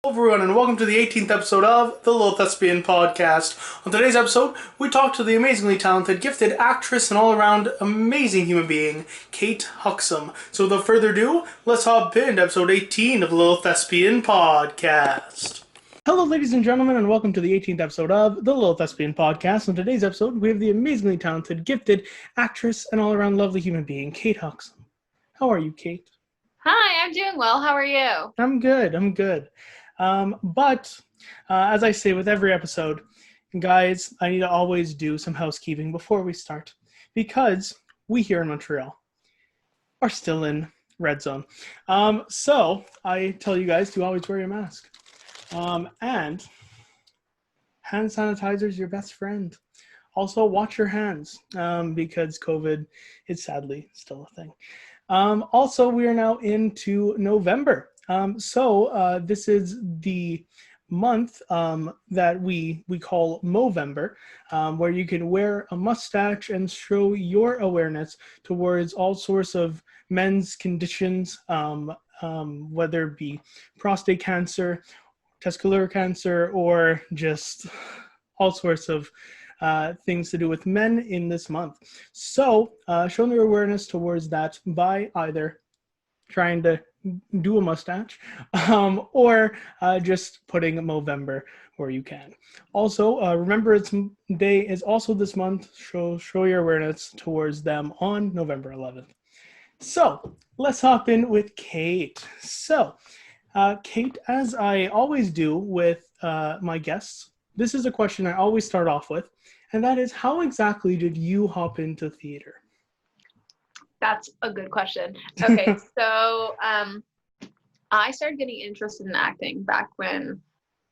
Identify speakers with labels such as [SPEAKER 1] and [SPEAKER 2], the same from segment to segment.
[SPEAKER 1] Hello everyone, and welcome to the 18th episode of the Thespian podcast. On today's episode, we talk to the amazingly talented, gifted actress and all-around amazing human being, Kate Huxham. So without further ado, let's hop into episode 18 of the Thespian podcast. Hello ladies and gentlemen, and welcome to the 18th episode of the Thespian podcast. On today's episode, we have the amazingly talented, gifted actress and all-around lovely human being, Kate Huxham. How are you, Kate?
[SPEAKER 2] Hi, I'm doing well. How are you?
[SPEAKER 1] I'm good. But as I say with every episode, guys, I need to always do some housekeeping before we start, because we here in Montreal are still in red zone. So I tell you guys to always wear your mask. And hand sanitizer is your best friend. Also, watch your hands, because COVID is sadly still a thing. Also, we are now into November. So this is the month that we call Movember, where you can wear a mustache and show your awareness towards all sorts of men's conditions, whether it be prostate cancer, testicular cancer, or just all sorts of things to do with men in this month. So show your awareness towards that by either trying to do a mustache or just putting Movember where you can. Also, Remembrance Day is also this month. Show your awareness towards them on November 11th. So let's hop in with Kate. So Kate, as I always do with my guests, this is a question I always start off with, and that is, how exactly did you hop into theater?
[SPEAKER 2] That's a good question. Okay, so I started getting interested in acting back when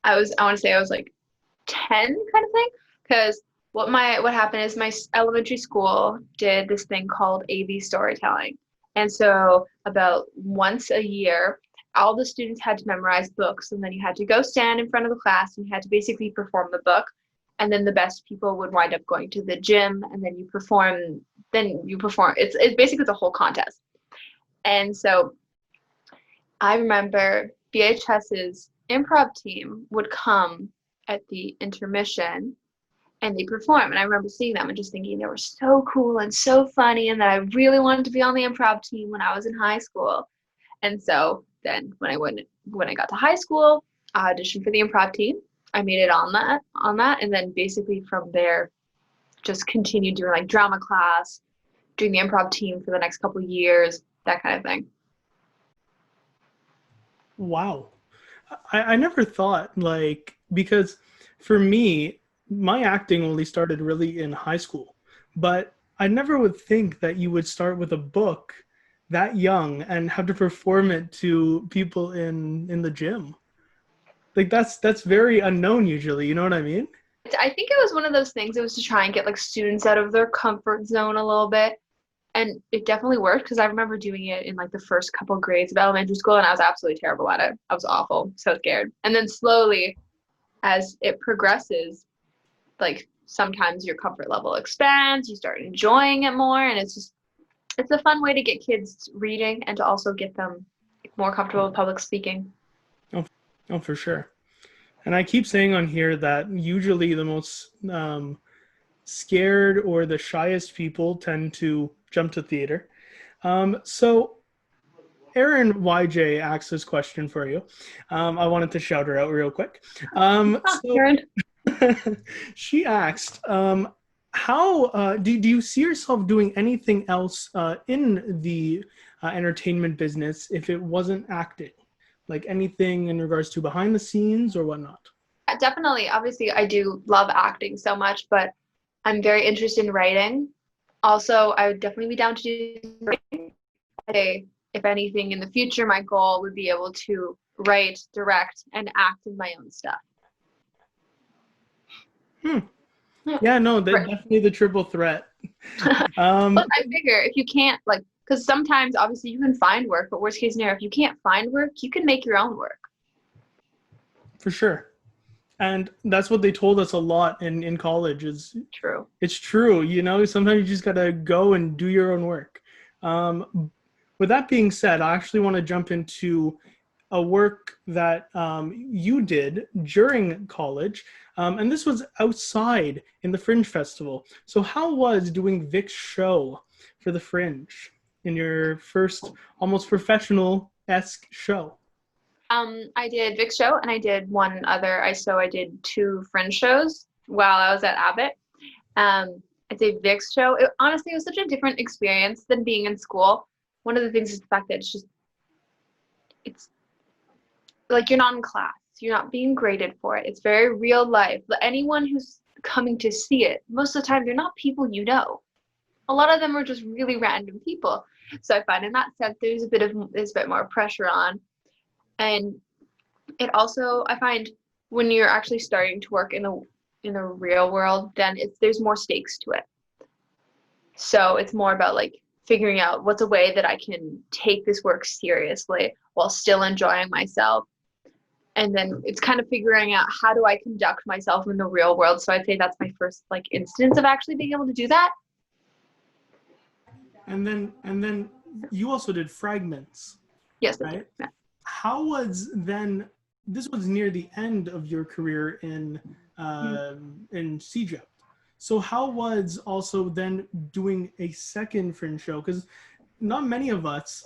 [SPEAKER 2] I want to say I was like 10 kind of thing, because what happened is my elementary school did this thing called AV storytelling. And so about once a year, all the students had to memorize books, and then you had to go stand in front of the class and you had to basically perform the book. And then the best people would wind up going to the gym, and then you perform. It's basically the whole contest. And so I remember VHS's improv team would come at the intermission and they perform. And I remember seeing them and just thinking they were so cool and so funny, and that I really wanted to be on the improv team when I was in high school. And so then when I got to high school, I auditioned for the improv team. I made it on that, and then basically from there just continued doing like drama class, doing the improv team for the next couple of years, that kind of thing.
[SPEAKER 1] Wow. I never thought, because for me, my acting only started really in high school, but I never would think that you would start with a book that young and have to perform it to people in the gym. Like that's very unknown usually. You know what I mean?
[SPEAKER 2] I think it was one of those things. It was to try and get like students out of their comfort zone a little bit. And it definitely worked because I remember doing it in like the first couple of grades of elementary school and I was absolutely terrible at it. I was awful, so scared. And then slowly, as it progresses, like sometimes your comfort level expands, you start enjoying it more, and it's a fun way to get kids reading and to also get them more comfortable with public speaking.
[SPEAKER 1] Oh, for sure. And I keep saying on here that usually the most scared or the shyest people tend to jump to theater. So Erin YJ asked this question for you. I wanted to shout her out real quick.
[SPEAKER 2] Karen.
[SPEAKER 1] She asked, how do you see yourself doing anything else in the entertainment business if it wasn't acting? Like anything in regards to behind the scenes or whatnot?
[SPEAKER 2] Definitely. Obviously, I do love acting so much, but I'm very interested in writing. Also, I would definitely be down to do writing. If anything in the future, my goal would be able to write, direct, and act in my own stuff.
[SPEAKER 1] Yeah, no, definitely the triple threat.
[SPEAKER 2] But I figure if you can't, like, because sometimes obviously you can find work, but worst case scenario, if you can't find work, you can make your own work.
[SPEAKER 1] For sure. And that's what they told us a lot in college is
[SPEAKER 2] true.
[SPEAKER 1] It's true. You know, sometimes you just got to go and do your own work. With that being said, I actually want to jump into a work that you did during college. And this was outside in the Fringe Festival. So how was doing Vic's show for the Fringe in your first almost professional-esque show?
[SPEAKER 2] I did Vic's show and I did one other. I did 2 Fringe shows while I was at Abbott. I'd say Vic's show. Honestly, it was such a different experience than being in school. One of the things is the fact that it's like you're not in class. You're not being graded for it. It's very real life. Anyone who's coming to see it, most of the time, they're not people you know. A lot of them are just really random people. So I find in that sense, there's a bit more pressure on. And it also, I find when you're actually starting to work in the real world, then there's more stakes to it. So it's more about like figuring out what's a way that I can take this work seriously while still enjoying myself. And then it's kind of figuring out how do I conduct myself in the real world. So I'd say that's my first like instance of actually being able to do that.
[SPEAKER 1] And then you also did Fragments.
[SPEAKER 2] Yes.
[SPEAKER 1] Right? Yeah. How was then? This was near the end of your career in CJEP. So how was also then doing a second Fringe show? Because not many of us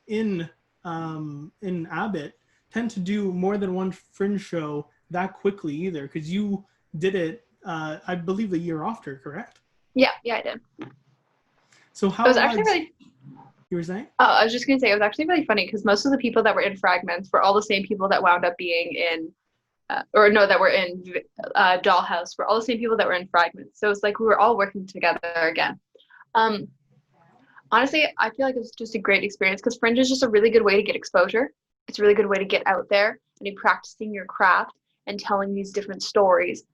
[SPEAKER 1] in Abbott tend to do more than one Fringe show that quickly either. Because you did it, I believe, the year after, correct?
[SPEAKER 2] Yeah, I did.
[SPEAKER 1] So how
[SPEAKER 2] it was actually really.
[SPEAKER 1] You were saying?
[SPEAKER 2] Oh, I was just going to say, it was actually really funny because most of the people that were in Fragments were all the same people that wound up being in, that were in Dollhouse, were all the same people that were in Fragments. So it's like we were all working together again. Honestly, I feel like it was just a great experience because Fringe is just a really good way to get exposure. It's a really good way to get out there and be practicing your craft and telling these different stories.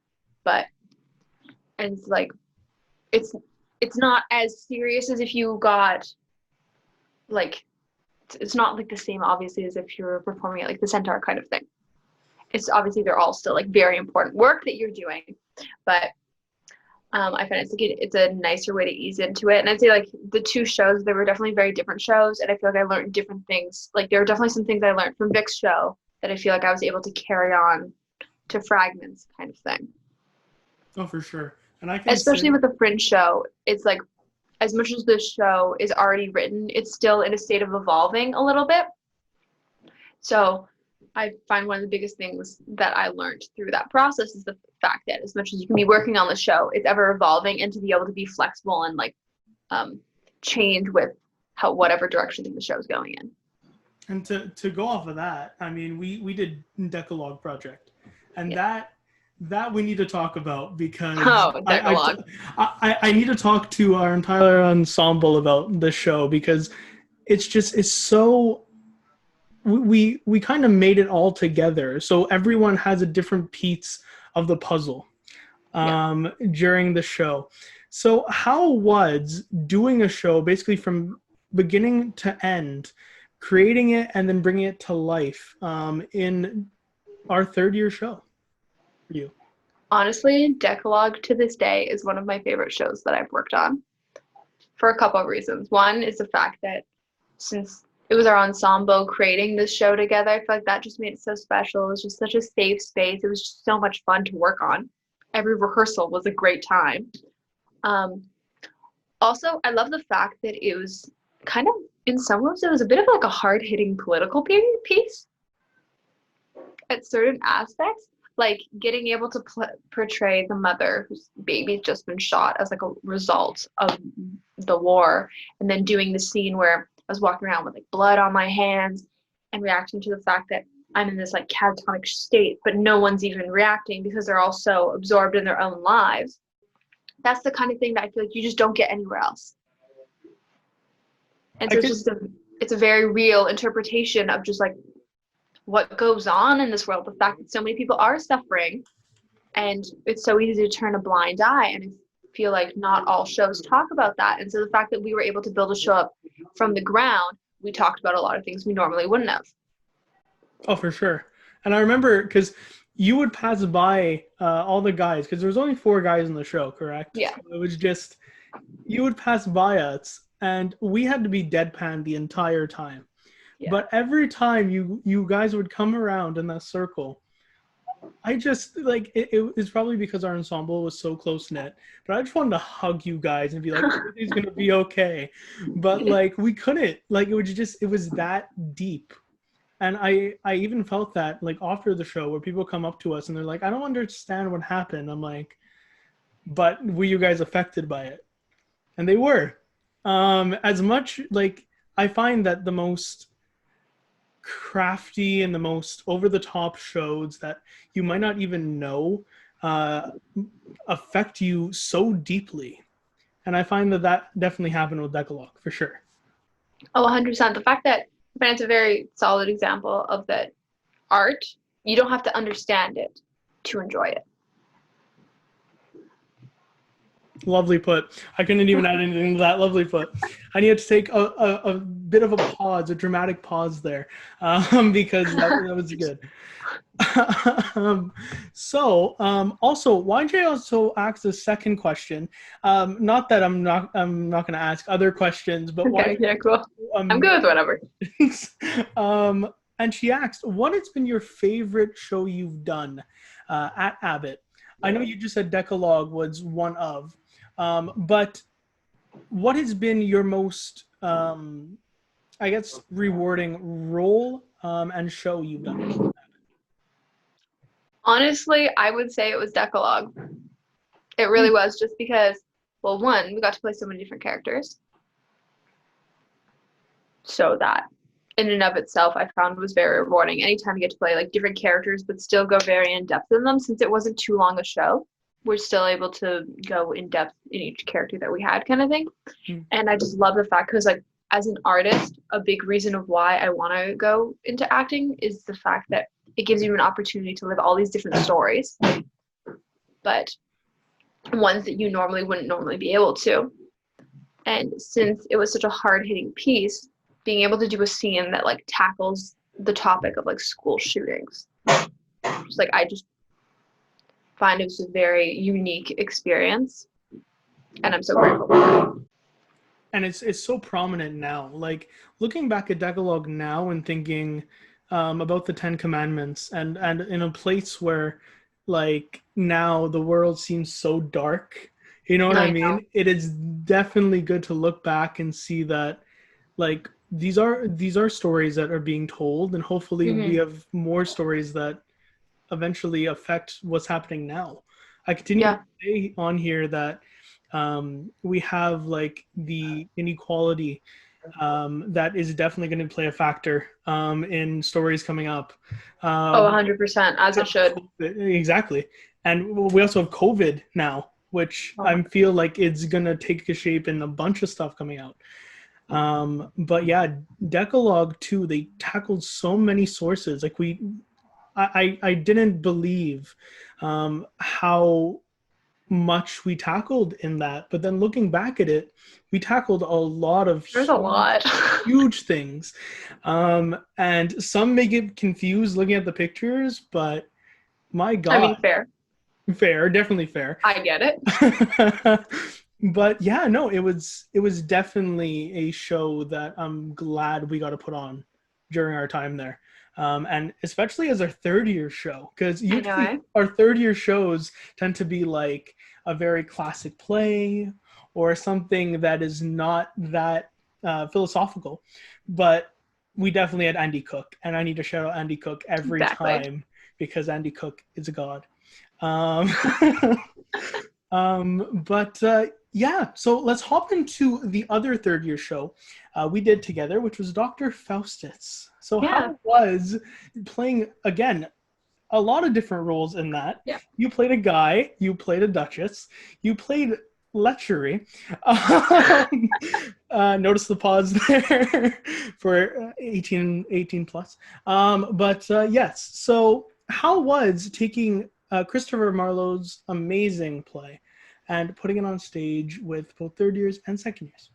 [SPEAKER 2] And it's like, it's not as serious as if you got like, it's not like the same obviously as if you're performing at like the Centaur kind of thing. It's obviously they're all still like very important work that you're doing, but I find it's a nicer way to ease into it. And I'd say like the 2 shows, they were definitely very different shows, and I feel like I learned different things. Like there were definitely some things I learned from Vic's show that I feel like I was able to carry on to Fragments kind of thing.
[SPEAKER 1] Oh, for sure. And I can
[SPEAKER 2] especially with the Fringe show, it's like as much as the show is already written, it's still in a state of evolving a little bit. So I find one of the biggest things that I learned through that process is the fact that as much as you can be working on the show, it's ever evolving, and to be able to be flexible and like change with whatever direction the show is going in.
[SPEAKER 1] And to go off of that, I mean, we did Decalogue Project, and that we need to talk about because I need to talk to our entire ensemble about the show because it's so we kind of made it all together. So everyone has a different piece of the puzzle during the show. So how was doing a show basically from beginning to end, creating it and then bringing it to life in our third year show for you?
[SPEAKER 2] Honestly, Decalogue to this day is one of my favorite shows that I've worked on for a couple of reasons. One is the fact that since it was our ensemble creating this show together, I feel like that just made it so special. It was just such a safe space. It was just so much fun to work on. Every rehearsal was a great time. Also, I love the fact that it was kind of, in some ways, it was a bit of like a hard-hitting political piece at certain aspects, like getting able to portray the mother whose baby's just been shot as like a result of the war, and then doing the scene where I was walking around with like blood on my hands and reacting to the fact that I'm in this like catatonic state, but no one's even reacting because they're all so absorbed in their own lives. That's the kind of thing that I feel like you just don't get anywhere else. And so it's a very real interpretation of just like what goes on in this world, the fact that so many people are suffering, and it's so easy to turn a blind eye. And I feel like not all shows talk about that. And so the fact that we were able to build a show up from the ground, we talked about a lot of things we normally wouldn't have.
[SPEAKER 1] Oh, for sure. And I remember because you would pass by all the guys, because there was only 4 guys in the show, correct?
[SPEAKER 2] Yeah.
[SPEAKER 1] So it was just, you would pass by us, and we had to be deadpan the entire time. Yeah. But every time you guys would come around in that circle, I just, like, it was probably because our ensemble was so close-knit, but I just wanted to hug you guys and be like, everything's going to be okay. But, like, we couldn't. Like, it was that deep. And I even felt that, like, after the show, where people come up to us and they're like, I don't understand what happened. I'm like, but were you guys affected by it? And they were. As much, like, I find that the most crafty and the most over-the-top shows that you might not even know affect you so deeply. And I find that definitely happened with Decalogue, for sure.
[SPEAKER 2] Oh, 100%. The fact that it's a very solid example of that art, you don't have to understand it to enjoy it.
[SPEAKER 1] Lovely put. I couldn't even add anything to that. Lovely put. I needed to take a bit of a pause, a dramatic pause there, because that was good. Also, why don't you also ask the second question? Not that I'm not going to ask other questions, but
[SPEAKER 2] okay, yeah, cool. I'm good with whatever.
[SPEAKER 1] And she asked, what has been your favorite show you've done at Abbott? I know you just said Decalogue was one of, but what has been your most, I guess, rewarding role and show you've done?
[SPEAKER 2] Honestly, I would say it was Decalogue. It really was, just because, well, one, we got to play so many different characters. So that, in and of itself, I found was very rewarding. Anytime you get to play like different characters, but still go very in depth in them, since it wasn't too long a show, we're still able to go in depth in each character that we had, kind of thing. And I just love the fact, because like as an artist, a big reason of why I want to go into acting is the fact that it gives you an opportunity to live all these different stories, but ones that you normally wouldn't be able to. And since it was such a hard-hitting piece, being able to do a scene that like tackles the topic of like school shootings, just like I just find it was a very unique experience, and I'm so grateful for it.
[SPEAKER 1] And it's so prominent now. Like looking back at Decalogue now and thinking about the 10 Commandments, and in a place where like now the world seems so dark, you know what I mean? It is definitely good to look back and see that like these are stories that are being told, and hopefully we have more stories that eventually affect what's happening now. I continue to say on here that we have like the inequality that is definitely going to play a factor in stories coming up.
[SPEAKER 2] 100%, as it should.
[SPEAKER 1] Exactly. And we also have COVID now, which I feel like it's going to take a shape in a bunch of stuff coming out. But yeah, Decalogue too, they tackled so many sources. Like I didn't believe how much we tackled in that. But then looking back at it, we tackled a lot of
[SPEAKER 2] There's a lot.
[SPEAKER 1] huge things. And some may get confused looking at the pictures, but my
[SPEAKER 2] I mean,
[SPEAKER 1] God,
[SPEAKER 2] fair.
[SPEAKER 1] definitely fair.
[SPEAKER 2] I get it.
[SPEAKER 1] But yeah, no, it was definitely a show that I'm glad we got to put on during our time there. And especially as our third year show, because
[SPEAKER 2] I know,
[SPEAKER 1] usually
[SPEAKER 2] eh?
[SPEAKER 1] our third year shows tend to be like a very classic play or something that is not that philosophical. But we definitely had Andy Cook, and I need to shout out Andy Cook every
[SPEAKER 2] Exactly.
[SPEAKER 1] time because Andy Cook is a god. Um, but yeah, so let's hop into the other third year show we did together, which was Dr. Faustus. So
[SPEAKER 2] Yeah.
[SPEAKER 1] how was playing, again, a lot of different roles in that?
[SPEAKER 2] Yeah.
[SPEAKER 1] You played a guy, you played a duchess, you played lechery. Notice the pause there for 18 plus. But yes, so how was taking Christopher Marlowe's amazing play and putting it on stage with both third years and second years?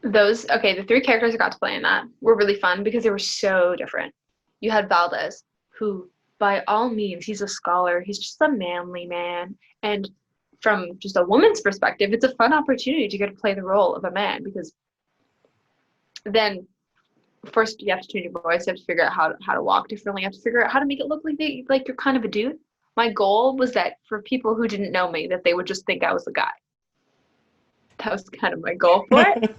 [SPEAKER 2] The three characters I got to play in that were really fun because they were so different. You had Valdez, who, by all means, he's a scholar, he's just a manly man. And from just a woman's perspective, it's a fun opportunity to get to play the role of a man because then first you have to change your voice, you have to figure out how to walk differently, you have to figure out how to make it look like you're kind of a dude. My goal was that for people who didn't know me, that they would just think I was a guy. That was kind of my goal for it.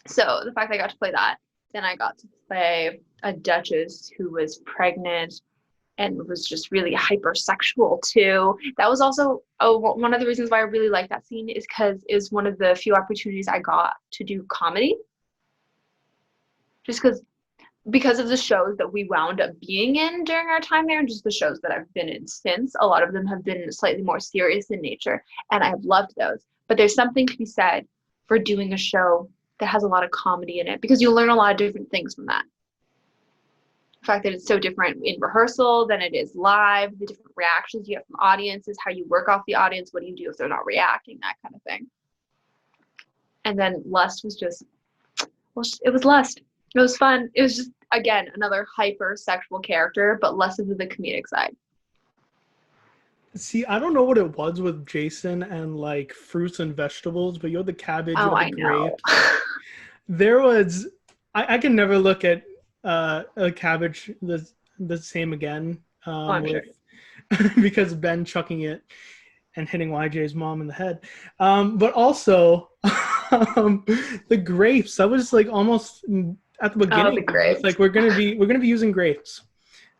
[SPEAKER 2] So the fact that I got to play that, then I got to play a duchess who was pregnant and was just really hypersexual too. That was also one of the reasons why I really like that scene is because it was one of the few opportunities I got to do comedy. Just because of the shows that we wound up being in during our time there and just the shows that I've been in since, a lot of them have been slightly more serious in nature and I have loved those. But there's something to be said for doing a show that has a lot of comedy in it because you learn a lot of different things from that. The fact that it's so different in rehearsal than it is live, the different reactions you have from audiences, how you work off the audience, what do you do if they're not reacting, that kind of thing. And then Lust was just, well, it was Lust. It was fun. It was just, again, another hyper-sexual character, but less of the comedic side.
[SPEAKER 1] See, I don't know what it was with Jason and like fruits and vegetables, but you had the cabbage, you
[SPEAKER 2] Oh,
[SPEAKER 1] had
[SPEAKER 2] I
[SPEAKER 1] the
[SPEAKER 2] know.
[SPEAKER 1] grapes. There was, I can never look at a cabbage the same again
[SPEAKER 2] Oh, I'm sure.
[SPEAKER 1] with because Ben chucking it and hitting YJ's mom in the head. But also the grapes. That was like almost at the
[SPEAKER 2] Oh,
[SPEAKER 1] beginning.
[SPEAKER 2] the
[SPEAKER 1] It's
[SPEAKER 2] grapes.
[SPEAKER 1] like we're gonna be using grapes,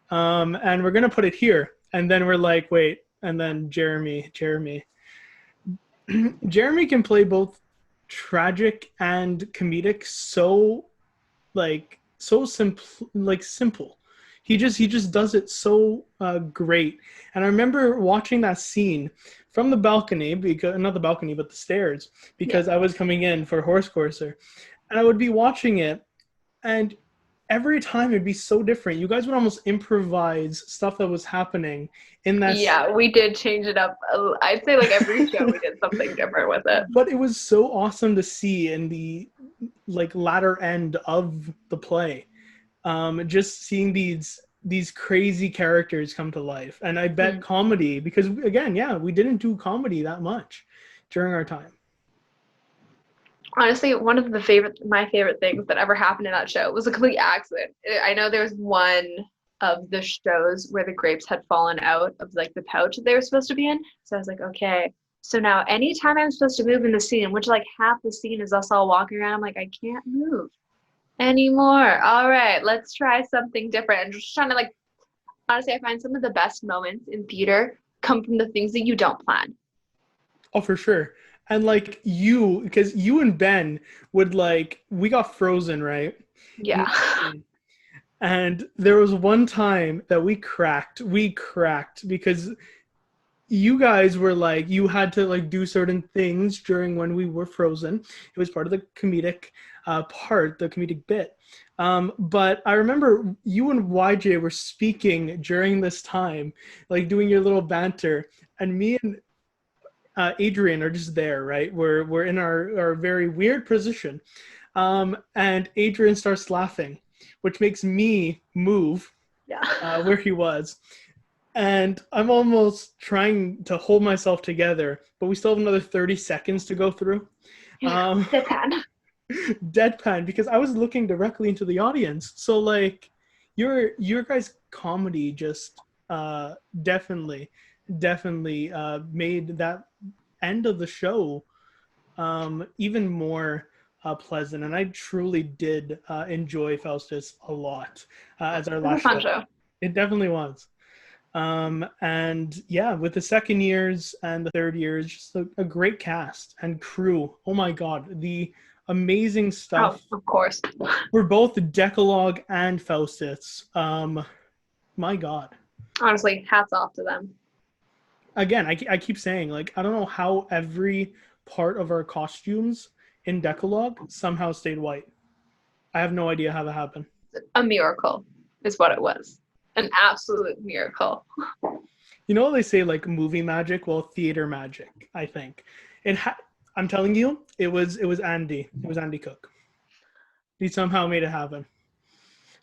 [SPEAKER 1] and we're gonna put it here. And then we're like, wait. And then Jeremy can play both tragic and comedic so simple. He just does it so great. And I remember watching that scene from the balcony, because not the balcony but the stairs, because
[SPEAKER 2] Yeah.
[SPEAKER 1] I was coming in for Horse Courser, and I would be watching it, and every time it'd be so different. You guys would almost improvise stuff that was happening in that
[SPEAKER 2] Yeah, we did change it up. I'd say like every show we did something different with it.
[SPEAKER 1] but it was so awesome to see in the like latter end of the play, just seeing these crazy characters come to life. And I bet
[SPEAKER 2] Mm.
[SPEAKER 1] comedy, because again, yeah, we didn't do comedy that much during our time.
[SPEAKER 2] Honestly, one of my favorite things that ever happened in that show was a complete accident. I know there was one of the shows where the grapes had fallen out of like the pouch that they were supposed to be in. So I was like, okay. So now anytime I'm supposed to move in the scene, which like half the scene is us all walking around, I'm like, I can't move anymore. All right, let's try something different. And just trying to like honestly, I find some of the best moments in theater come from the things that you don't plan.
[SPEAKER 1] Oh, for sure. And like because you and Ben would like, we got frozen, right? In
[SPEAKER 2] Yeah.
[SPEAKER 1] that scene. And there was one time that we cracked because you guys were like, you had to like do certain things during when we were frozen. It was part of the comedic part, the comedic bit. But I remember you and YJ were speaking during this time, like doing your little banter, and me and Adrian are just there, right? We're in our very weird position, and Adrian starts laughing, which makes me move where he was. And I'm almost trying to hold myself together, but we still have another 30 seconds to go through.
[SPEAKER 2] Deadpan.
[SPEAKER 1] Deadpan, because I was looking directly into the audience. So like your guys' comedy just definitely made that end of the show even more pleasant. And I truly did enjoy Faustus a lot as our last
[SPEAKER 2] fun
[SPEAKER 1] show. It definitely was. And yeah, with the second years and the third years, just a great cast and crew. Oh my God, the amazing stuff.
[SPEAKER 2] Oh, of course.
[SPEAKER 1] We're both Decalogue and Faustus. My God.
[SPEAKER 2] Honestly, hats off to them.
[SPEAKER 1] Again, I keep saying, like, I don't know how every part of our costumes in Decalogue somehow stayed white. I have no idea how that happened.
[SPEAKER 2] A miracle is what it was. An absolute miracle.
[SPEAKER 1] You know what they say, like movie magic? Well, theater magic, I think. I'm telling you, it was Andy. It was Andy Cook. He somehow made it happen.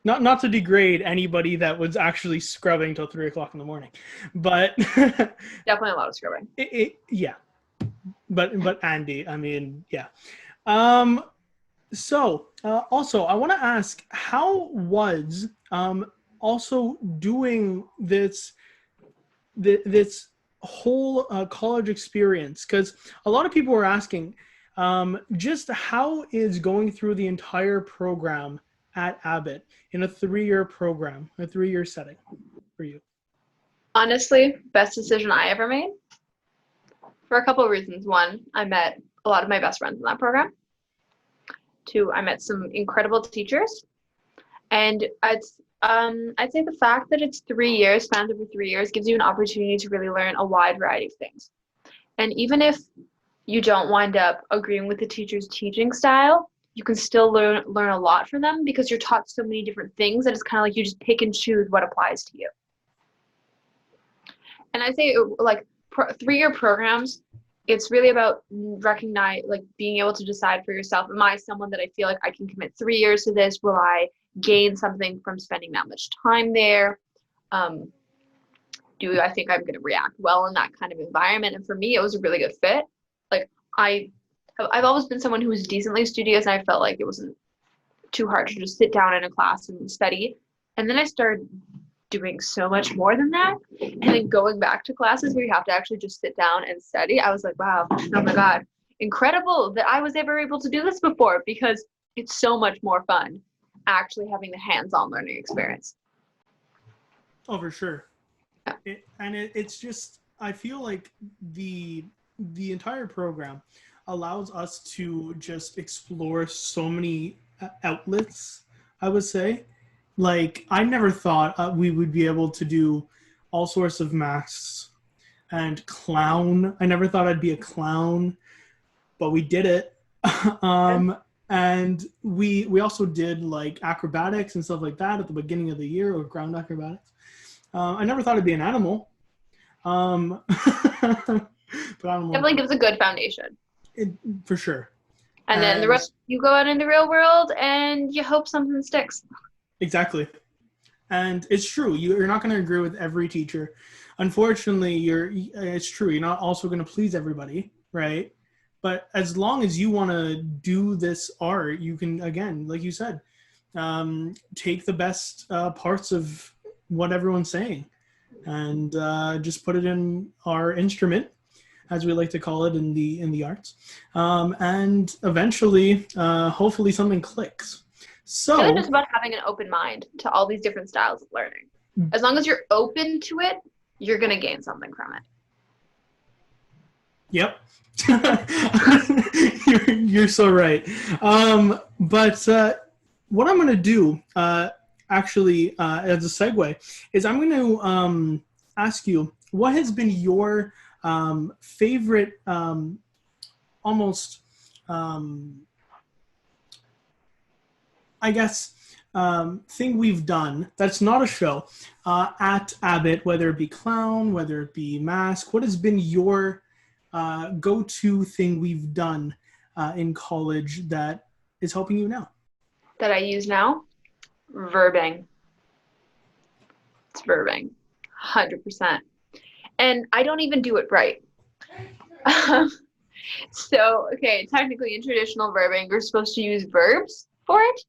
[SPEAKER 1] Not to degrade anybody that was actually scrubbing till 3 o'clock in the morning, but
[SPEAKER 2] definitely a lot of scrubbing.
[SPEAKER 1] Yeah, but Andy, I mean, yeah. So also, I want to ask, how was also doing this whole college experience? Because a lot of people were asking, just how is going through the entire program at Abbott in a 3-year program, a 3-year setting for you?
[SPEAKER 2] Honestly, best decision I ever made for a couple of reasons. One, I met a lot of my best friends in that program. 2, I met some incredible teachers. And I'd say the fact that it's 3 years, spans over 3 years, gives you an opportunity to really learn a wide variety of things. And even if you don't wind up agreeing with the teacher's teaching style, you can still learn a lot from them because you're taught so many different things that it's kind of like you just pick and choose what applies to you. And I say, like, 3-year programs, it's really about being able to decide for yourself, am I someone that I feel like I can commit 3 years to this? Will I gain something from spending that much time there? Do I think I'm going to react well in that kind of environment? And for me, it was a really good fit. Like, I've always been someone who was decently studious, and I felt like it wasn't too hard to just sit down in a class and study. And then I started doing so much more than that. And then going back to classes where you have to actually just sit down and study, I was like, wow, oh my God, incredible that I was ever able to do this before, because it's so much more fun actually having the hands-on learning experience.
[SPEAKER 1] Oh, for sure.
[SPEAKER 2] Yeah.
[SPEAKER 1] It's just, I feel like the entire program allows us to just explore so many outlets, I would say. Like, I never thought we would be able to do all sorts of masks and clown. I never thought I'd be a clown, but we did it. And we also did like acrobatics and stuff like that at the beginning of the year, or ground acrobatics. I never thought I'd be an animal. But animal
[SPEAKER 2] definitely gives a good foundation.
[SPEAKER 1] For sure.
[SPEAKER 2] And then the rest, you go out in the real world and you hope something sticks.
[SPEAKER 1] Exactly. And it's true. You're not going to agree with every teacher. Unfortunately, it's true. You're not also going to please everybody, right? But as long as you want to do this art, you can, again, like you said, take the best parts of what everyone's saying and just put it in our instrument, as we like to call it in the arts. And eventually, hopefully something clicks. So
[SPEAKER 2] it's just about having an open mind to all these different styles of learning. As long as you're open to it, you're going to gain something from it.
[SPEAKER 1] Yep. You're so right. But what I'm going to do, actually, as a segue, is I'm going to ask you what has been your favorite, almost, I guess, thing we've done that's not a show at Abbott, whether it be clown, whether it be mask? What has been your go-to thing we've done in college that is helping you now?
[SPEAKER 2] That I use now? Verbing. It's verbing. 100%. And I don't even do it right. So, okay, technically in traditional verbing, you're supposed to use verbs for it.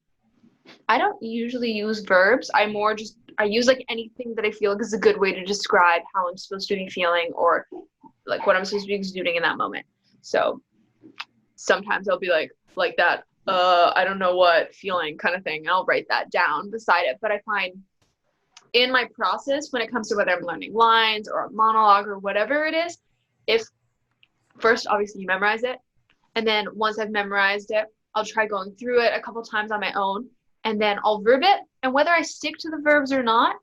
[SPEAKER 2] I don't usually use verbs. I use like anything that I feel like is a good way to describe how I'm supposed to be feeling or like what I'm supposed to be exuding in that moment. So sometimes I'll be like that, I don't know what feeling kind of thing. And I'll write that down beside it. But I find in my process, when it comes to whether I'm learning lines or a monologue or whatever it is, if first, obviously you memorize it. And then once I've memorized it, I'll try going through it a couple times on my own. And then I'll verb it. And whether I stick to the verbs or not,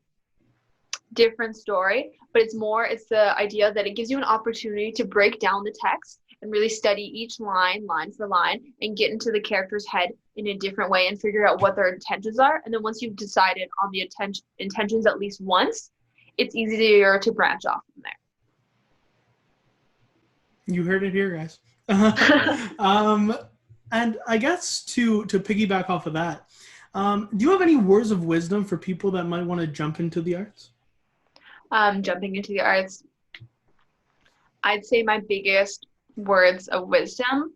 [SPEAKER 2] different story. But it's the idea that it gives you an opportunity to break down the text and really study each line for line, and get into the character's head in a different way and figure out what their intentions are. And then once you've decided on the intentions at least once, it's easier to branch off from there.
[SPEAKER 1] You heard it here, guys. And I guess to piggyback off of that, do you have any words of wisdom for people that might want to jump into the arts?
[SPEAKER 2] Jumping into the arts, I'd say my biggest words of wisdom,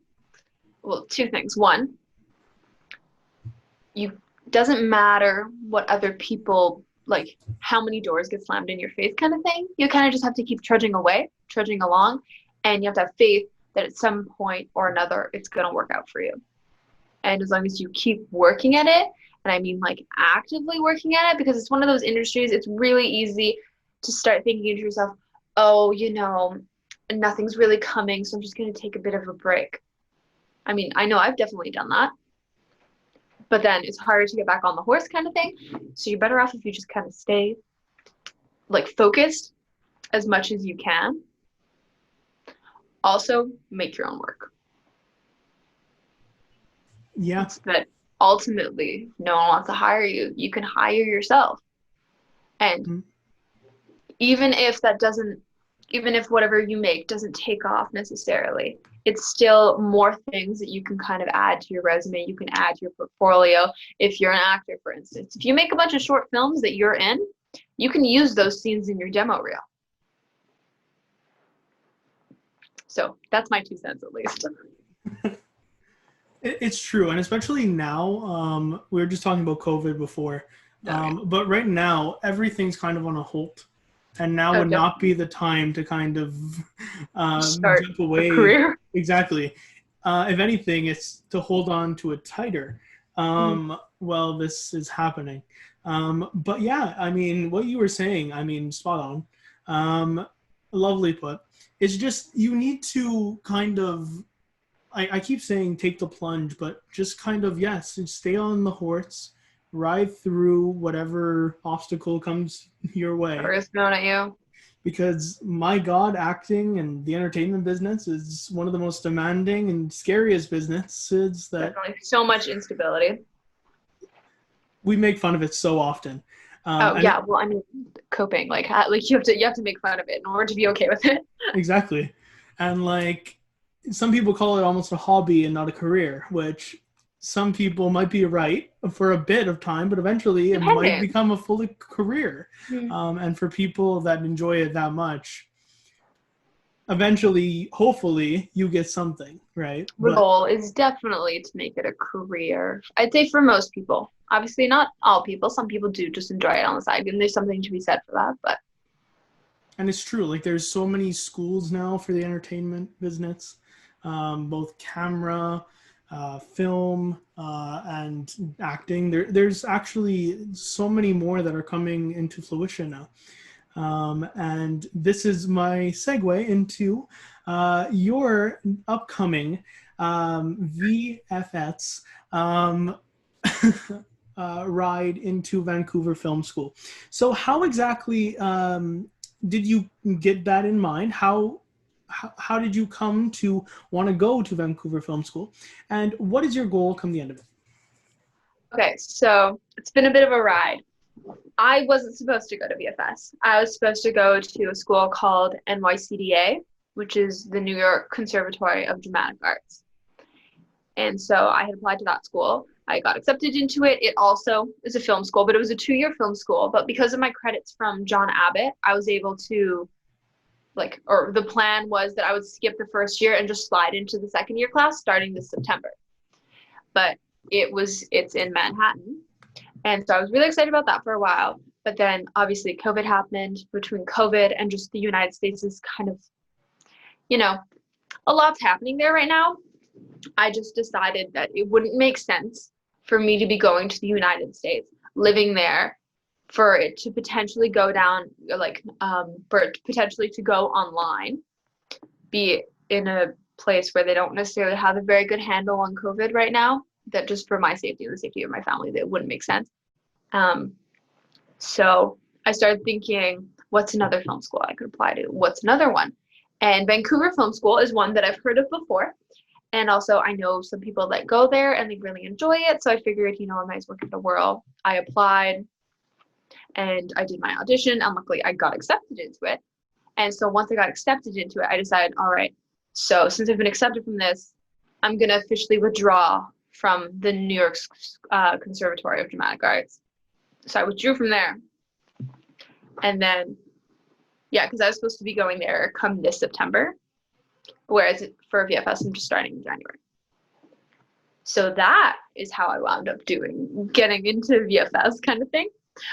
[SPEAKER 2] well, two things. One, doesn't matter what other people, like how many doors get slammed in your face kind of thing. You kind of just have to keep trudging along, and you have to have faith that at some point or another it's going to work out for you. And as long as you keep working at it, and I mean like actively working at it, because it's one of those industries, it's really easy to start thinking to yourself, oh, nothing's really coming, so I'm just going to take a bit of a break. I mean, I know I've definitely done that, but then it's harder to get back on the horse kind of thing. So you're better off if you just kind of stay like focused as much as you can. Also, make your own work.
[SPEAKER 1] Yeah.
[SPEAKER 2] It's that ultimately, if no one wants to hire you, you can hire yourself. And even if whatever you make doesn't take off necessarily, it's still more things that you can kind of add to your resume. You can add to your portfolio. If you're an actor, for instance, if you make a bunch of short films that you're in, you can use those scenes in your demo reel. So that's my 2 cents at least.
[SPEAKER 1] It's true. And especially now, we were just talking about COVID before, but right now everything's kind of on a halt. And now would not be the time to kind of jump away.
[SPEAKER 2] Career.
[SPEAKER 1] Exactly. If anything, it's to hold on to it tighter while this is happening. But yeah, I mean, what you were saying, I mean, spot on. Lovely put. It's just you need to kind of, I keep saying take the plunge, but just kind of, yes, stay on the horse. Ride through whatever obstacle comes your way.
[SPEAKER 2] Or is thrown at you.
[SPEAKER 1] Because my God, acting and the entertainment business is one of the most demanding and scariest businesses that
[SPEAKER 2] definitely so much instability.
[SPEAKER 1] We make fun of it so often.
[SPEAKER 2] Yeah, well, I mean, coping, like you have to make fun of it in order to be okay with it.
[SPEAKER 1] Exactly, and like some people call it almost a hobby and not a career, which. Some people might be right for a bit of time, but eventually it might become a full career. And for people that enjoy it that much, eventually, hopefully, you get something, right?
[SPEAKER 2] The goal is definitely to make it a career. I'd say for most people. Obviously, not all people. Some people do just enjoy it on the side, and there's something to be said for that. But
[SPEAKER 1] and it's true. Like there's so many schools now for the entertainment business, both camera. Film and acting. There's actually so many more that are coming into fruition now. And this is my segue into your upcoming VFX ride into Vancouver Film School. So how exactly did you get that in mind? How did you come to want to go to Vancouver Film School? And what is your goal come the end of it?
[SPEAKER 2] Okay, so it's been a bit of a ride. I wasn't supposed to go to VFS. I was supposed to go to a school called NYCDA, which is the New York Conservatory of Dramatic Arts. And so I had applied to that school. I got accepted into it. It also is a film school, but it was a 2-year film school. But because of my credits from John Abbott, I was able to, or the plan was that I would skip the first year and just slide into the second year class starting this September. But it's in Manhattan. And so I was really excited about that for a while. But then obviously COVID happened. Between COVID and just the United States is kind of, a lot's happening there right now. I just decided that it wouldn't make sense for me to be going to the United States, living there, for it to potentially go down, for it potentially to go online, be in a place where they don't necessarily have a very good handle on COVID right now, that just for my safety and the safety of my family, that wouldn't make sense. So I started thinking, what's another film school I could apply to? What's another one? And Vancouver Film School is one that I've heard of before. And also I know some people that go there and they really enjoy it. So I figured, I might as well give it a whirl. I applied and I did my audition, and luckily I got accepted into it. And so once I got accepted into it, I decided, all right, so since I've been accepted from this, I'm going to officially withdraw from the New York Conservatory of Dramatic Arts. So I withdrew from there. And then, because I was supposed to be going there come this September, whereas for VFS, I'm just starting in January. So that is how I wound up getting into VFS kind of thing.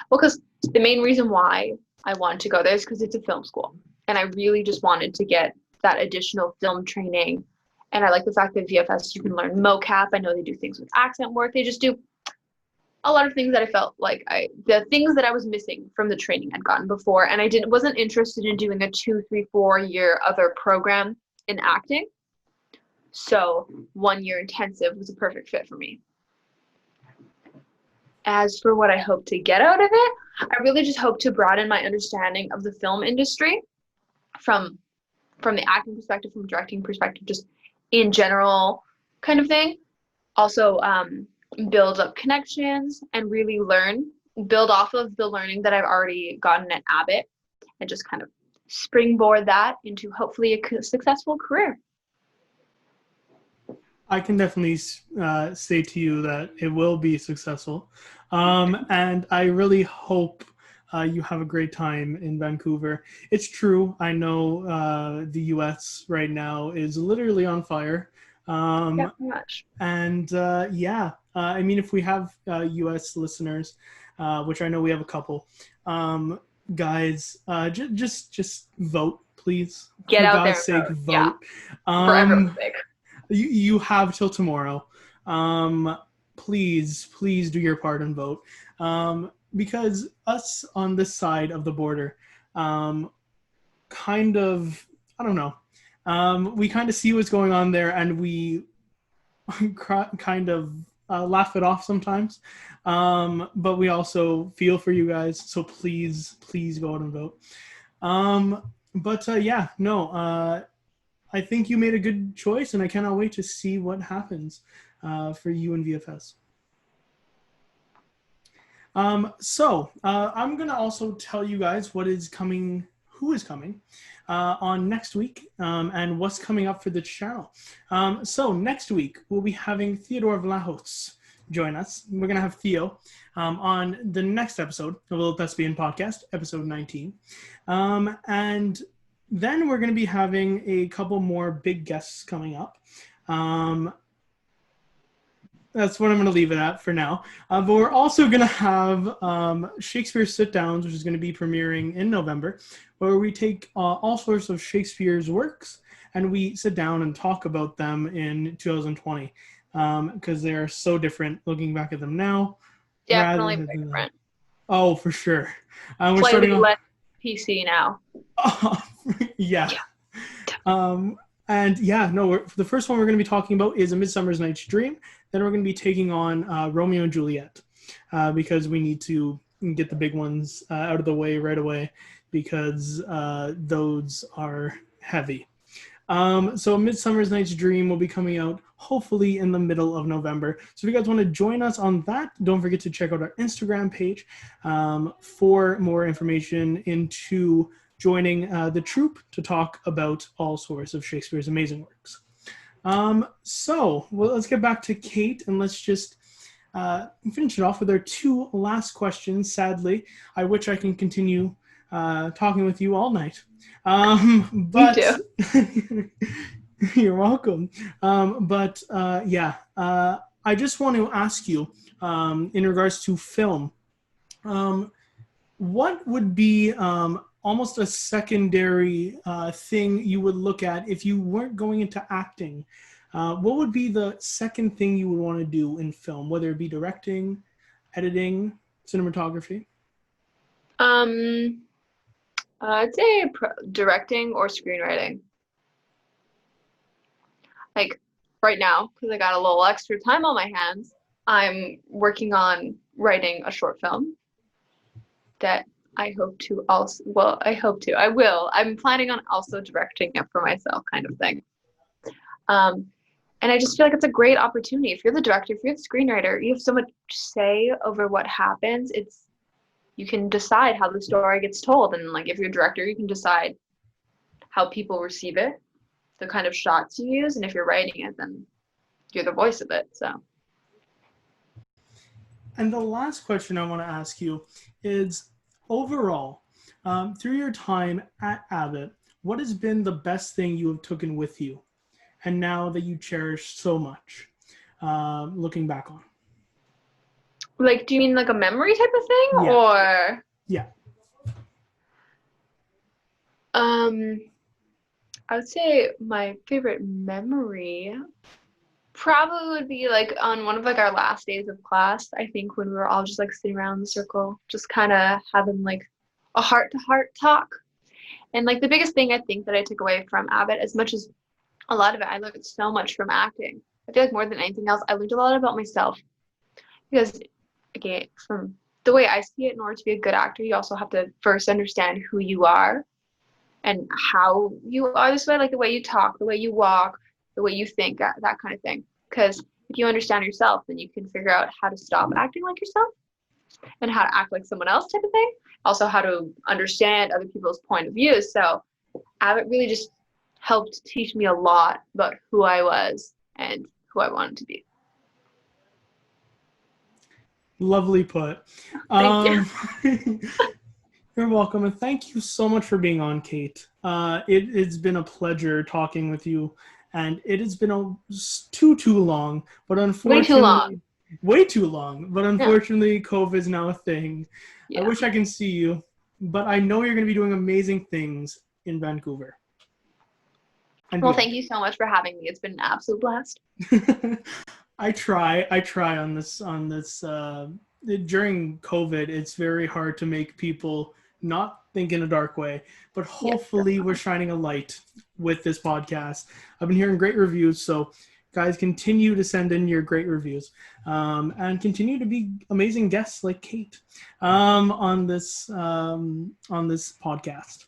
[SPEAKER 2] Well, because the main reason why I wanted to go there is because it's a film school. And I really just wanted to get that additional film training. And I like the fact that VFS, you can learn mocap. I know they do things with accent work. They just do a lot of things that I felt like the things that I was missing from the training I'd gotten before. And I wasn't interested in doing a 2, 3, 4 year other program in acting. So 1 year intensive was a perfect fit for me. As for what I hope to get out of it, I really just hope to broaden my understanding of the film industry from the acting perspective, from directing perspective, just in general kind of thing. Also, build up connections and really build off of the learning that I've already gotten at Abbott, and just kind of springboard that into hopefully a successful career.
[SPEAKER 1] I can definitely say to you that it will be successful. And I really hope you have a great time in Vancouver. It's true. I know the U.S. right now is literally on fire.
[SPEAKER 2] Yeah, pretty much.
[SPEAKER 1] And I mean, if we have U.S. listeners, which I know we have a couple, guys, just vote, please.
[SPEAKER 2] Get out there.
[SPEAKER 1] For God's sake, vote.
[SPEAKER 2] Yeah. For everyone's sake.
[SPEAKER 1] You have till tomorrow. Please do your part and vote. Because us on this side of the border, kind of, I don't know. We kind of see what's going on there, and we kind of laugh it off sometimes. But we also feel for you guys. So please go out and vote. I think you made a good choice, and I cannot wait to see what happens for you in VFS. So I'm going to also tell you guys who is coming on next week, and what's coming up for the channel. So next week, we'll be having Theodore Vlahos join us. We're going to have Theo on the next episode of the Thespian podcast, episode 19. And then we're going to be having a couple more big guests coming up. That's what I'm going to leave it at for now. But we're also going to have Shakespeare Sit-Downs, which is going to be premiering in November, where we take all sorts of Shakespeare's works and we sit down and talk about them in 2020, because they are so different looking back at them now.
[SPEAKER 2] Definitely different.
[SPEAKER 1] Oh, for sure. We're
[SPEAKER 2] Slightly
[SPEAKER 1] starting
[SPEAKER 2] less PC now.
[SPEAKER 1] Yeah. The first one we're going to be talking about is A Midsummer Night's Dream. Then we're going to be taking on Romeo and Juliet, because we need to get the big ones out of the way right away because those are heavy. So Midsummer's Night's Dream will be coming out hopefully in the middle of November. So if you guys want to join us on that, don't forget to check out our Instagram page for more information into joining the troupe to talk about all sorts of Shakespeare's amazing works. Let's get back to Kate and let's just finish it off with our two last questions. Sadly, I wish I can continue talking with you all night. But you're welcome. I just want to ask you, in regards to film, what would be almost a secondary thing you would look at if you weren't going into acting? What would be the second thing you would want to do in film, whether it be directing, editing, cinematography?
[SPEAKER 2] I'd say directing or screenwriting. Like right now, because I got a little extra time on my hands, I'm working on writing a short film that I hope to also, well, I will. I'm planning on also directing it for myself, kind of thing. And I just feel like it's a great opportunity. If you're the director, if you're the screenwriter, you have so much say over what happens. You can decide how the story gets told. And like if you're a director, you can decide how people receive it, the kind of shots you use. And if you're writing it, then you're the voice of it. So.
[SPEAKER 1] And the last question I want to ask you is, overall, through your time at Abbott, what has been the best thing you have taken with you and now that you cherish so much, looking back on?
[SPEAKER 2] Like, do you mean like a memory type of thing?
[SPEAKER 1] Yeah.
[SPEAKER 2] Or?
[SPEAKER 1] Yeah.
[SPEAKER 2] I would say my favorite memory probably would be like on one of like our last days of class, I think, when we were all just like sitting around in the circle, just kind of having like a heart-to-heart talk. And like the biggest thing I think that I took away from Abbott, as much as a lot of it, I learned so much from acting. I feel like more than anything else, I learned a lot about myself. Because again, from the way I see it, in order to be a good actor, you also have to first understand who you are and how you are this way, like the way you talk, the way you walk, the way you think, that kind of thing. Because if you understand yourself, then you can figure out how to stop acting like yourself and how to act like someone else type of thing. Also how to understand other people's point of views. So Abbott really just helped teach me a lot about who I was and who I wanted to be.
[SPEAKER 1] Lovely put.
[SPEAKER 2] Thank
[SPEAKER 1] you. You're welcome, and thank you so much for being on, Kate. It's been a pleasure talking with you, and it has been too long, but unfortunately, way too long. But unfortunately, COVID is now a thing. Yeah. I wish I can see you, but I know you're going to be doing amazing things in Vancouver.
[SPEAKER 2] Well, thank you so much for having me. It's been an absolute blast.
[SPEAKER 1] I try on this during COVID. It's very hard to make people not think in a dark way, but hopefully we're shining a light with this podcast. I've been hearing great reviews, so guys, continue to send in your great reviews, and continue to be amazing guests like Kate on this podcast.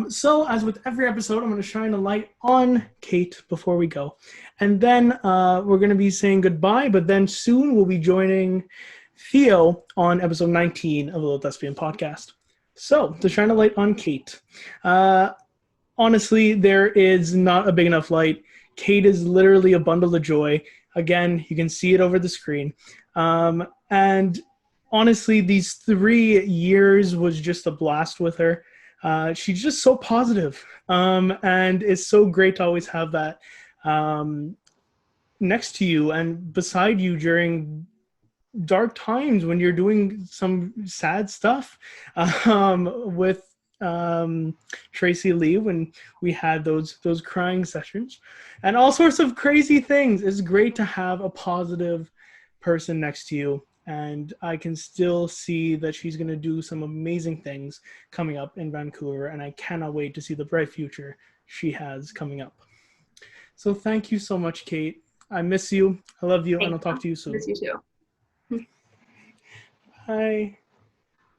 [SPEAKER 1] So as with every episode, I'm going to shine a light on Kate before we go. And then we're going to be saying goodbye, but then soon we'll be joining Theo on episode 19 of the Thespian podcast. So to shine a light on Kate, honestly, there is not a big enough light. Kate is literally a bundle of joy. Again, you can see it over the screen. And honestly, these 3 years was just a blast with her. She's just so positive, and it's so great to always have that next to you and beside you during dark times when you're doing some sad stuff with Tracy Lee, when we had those crying sessions and all sorts of crazy things. It's great to have a positive person next to you. And I can still see that she's going to do some amazing things coming up in Vancouver, and I cannot wait to see the bright future she has coming up. So thank you so much, Kate. I miss you. I love you, and I'll talk to you soon.
[SPEAKER 2] I miss you too.
[SPEAKER 1] Bye.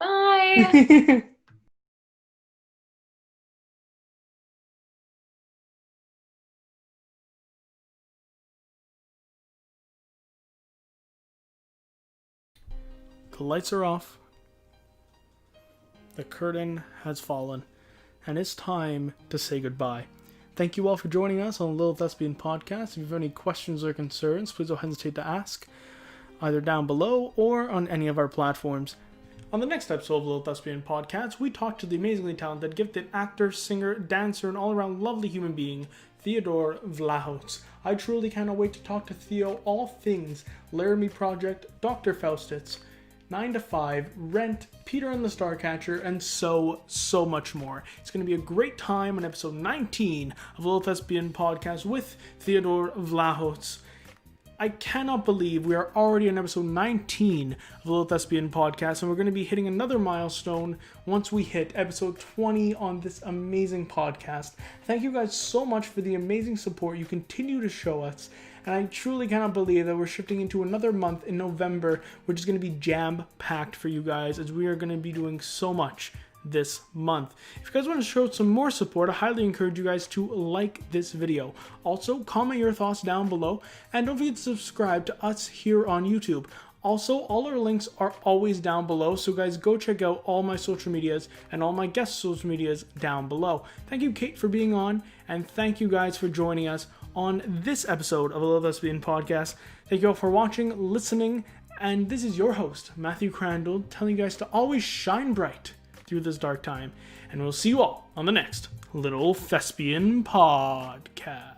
[SPEAKER 2] Bye.
[SPEAKER 1] The lights are off. The curtain has fallen. And it's time to say goodbye. Thank you all for joining us on the Little Thespian podcast. If you have any questions or concerns, please don't hesitate to ask, either down below or on any of our platforms. On the next episode of the Little Thespian podcast, we talk to the amazingly talented, gifted actor, singer, dancer, and all-around lovely human being, Theodore Vlahos. I truly cannot wait to talk to Theo all things Laramie Project, Dr. Faustitz, 9 to 5, Rent, Peter and the Starcatcher, and so much more. It's going to be a great time on episode 19 of the Little Thespian podcast with Theodore Vlahos. I cannot believe we are already on episode 19 of the Little Thespian podcast, and we're going to be hitting another milestone once we hit episode 20 on this amazing podcast. Thank you guys so much for the amazing support you continue to show us, and I truly cannot believe that we're shifting into another month in November, which is going to be jam-packed for you guys, as we are going to be doing so much this month. If you guys want to show some more support, I highly encourage you guys to like this video. Also, comment your thoughts down below, and don't forget to subscribe to us here on YouTube. Also, all our links are always down below, so guys, go check out all my social medias and all my guest social medias down below. Thank you, Kate, for being on, and thank you guys for joining us on this episode of the Little Thespian podcast. Thank you all for watching, listening, and this is your host, Matthew Crandall, telling you guys to always shine bright through this dark time, and we'll see you all on the next Little Thespian podcast.